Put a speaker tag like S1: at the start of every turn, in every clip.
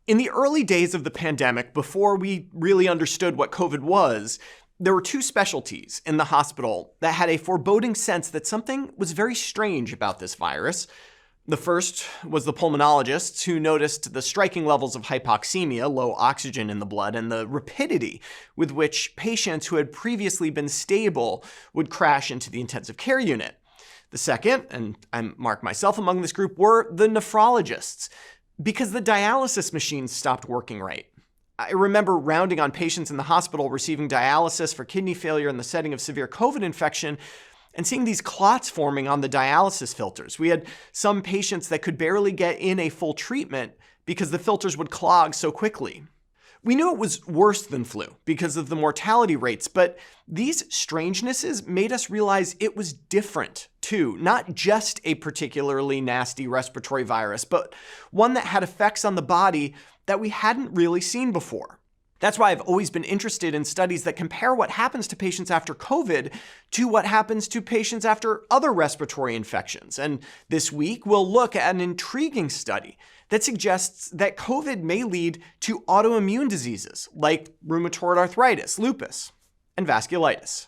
S1: In the early days of the pandemic, before we really understood what COVID was, there were two specialties in the hospital that had a foreboding sense that something was very strange about this virus. The first was the pulmonologists, who noticed the striking levels of hypoxemia, low oxygen in the blood, and the rapidity with which patients who had previously been stable would crash into the intensive care unit. The second, and I mark myself among this group, were the nephrologists, because the dialysis machines stopped working right. I remember rounding on patients in the hospital receiving dialysis for kidney failure in the setting of severe COVID infection and seeing these clots forming on the dialysis filters. We had some patients that could barely get in a full treatment because the filters would clog so quickly. We knew it was worse than flu because of the mortality rates, but these strangenesses made us realize it was different too. Not just a particularly nasty respiratory virus, but one that had effects on the body that we hadn't really seen before. That's why I've always been interested in studies that compare what happens to patients after COVID to what happens to patients after other respiratory infections. And this week, we'll look at an intriguing study that suggests that COVID may lead to autoimmune diseases like rheumatoid arthritis, lupus, and vasculitis.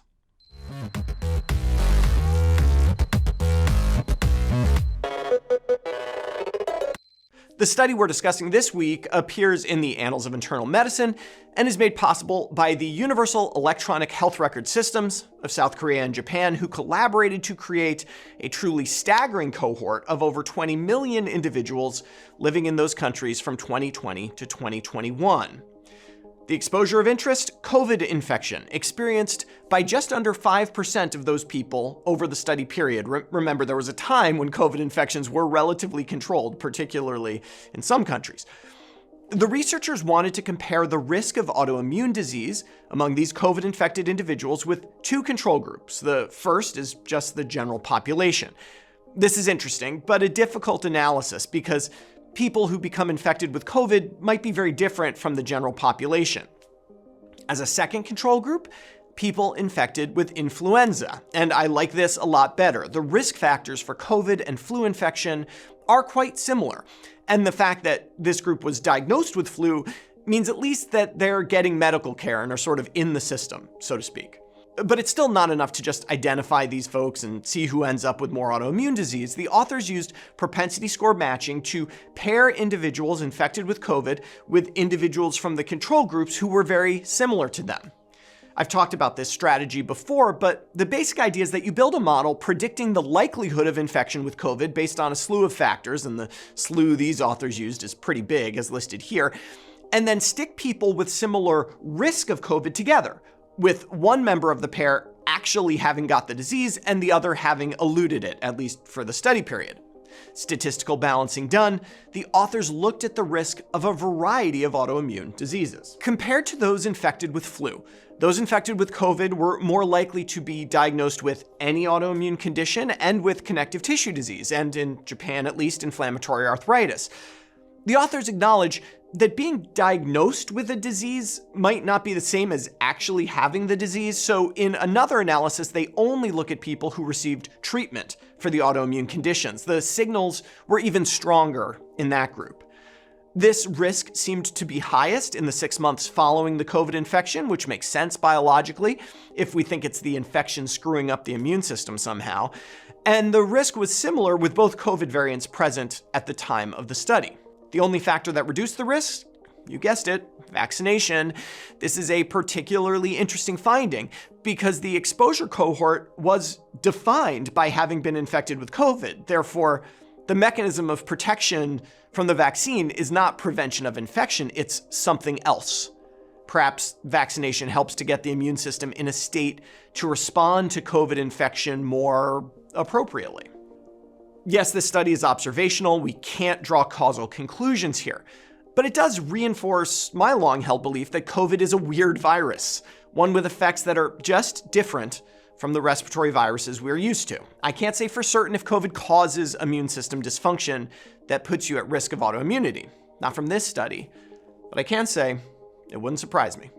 S1: The study we're discussing this week appears in the Annals of Internal Medicine and is made possible by the Universal Electronic Health Record Systems of South Korea and Japan, who collaborated to create a truly staggering cohort of over 20 million individuals living in those countries from 2020 to 2021. The exposure of interest, COVID infection, experienced by just under 5% of those people over the study period. Remember, there was a time when COVID infections were relatively controlled, particularly in some countries. The researchers wanted to compare the risk of autoimmune disease among these COVID-infected individuals with two control groups. The first is just the general population. This is interesting, but a difficult analysis because people who become infected with COVID might be very different from the general population. As a second control group, people infected with influenza. And I like this a lot better. The risk factors for COVID and flu infection are quite similar. And the fact that this group was diagnosed with flu means at least that they're getting medical care and are sort of in the system, so to speak. But it's still not enough to just identify these folks and see who ends up with more autoimmune disease. The authors used propensity score matching to pair individuals infected with COVID with individuals from the control groups who were very similar to them. I've talked about this strategy before, but the basic idea is that you build a model predicting the likelihood of infection with COVID based on a slew of factors, and the slew these authors used is pretty big, as listed here, and then stick people with similar risk of COVID together, with one member of the pair actually having got the disease and the other having eluded it, at least for the study period. Statistical balancing done, the authors looked at the risk of a variety of autoimmune diseases. Compared to those infected with flu, those infected with COVID were more likely to be diagnosed with any autoimmune condition and with connective tissue disease, and in Japan at least, inflammatory arthritis. The authors acknowledge that being diagnosed with a disease might not be the same as actually having the disease, so in another analysis, they only look at people who received treatment for the autoimmune conditions. The signals were even stronger in that group. This risk seemed to be highest in the 6 months following the COVID infection, which makes sense biologically if we think it's the infection screwing up the immune system somehow. And the risk was similar with both COVID variants present at the time of the study. The only factor that reduced the risk, you guessed it, vaccination. This is a particularly interesting finding because the exposure cohort was defined by having been infected with COVID. Therefore, the mechanism of protection from the vaccine is not prevention of infection, it's something else. Perhaps vaccination helps to get the immune system in a state to respond to COVID infection more appropriately. Yes, this study is observational. We can't draw causal conclusions here, but it does reinforce my long-held belief that COVID is a weird virus, one with effects that are just different from the respiratory viruses we're used to. I can't say for certain if COVID causes immune system dysfunction that puts you at risk of autoimmunity. Not from this study, but I can say it wouldn't surprise me.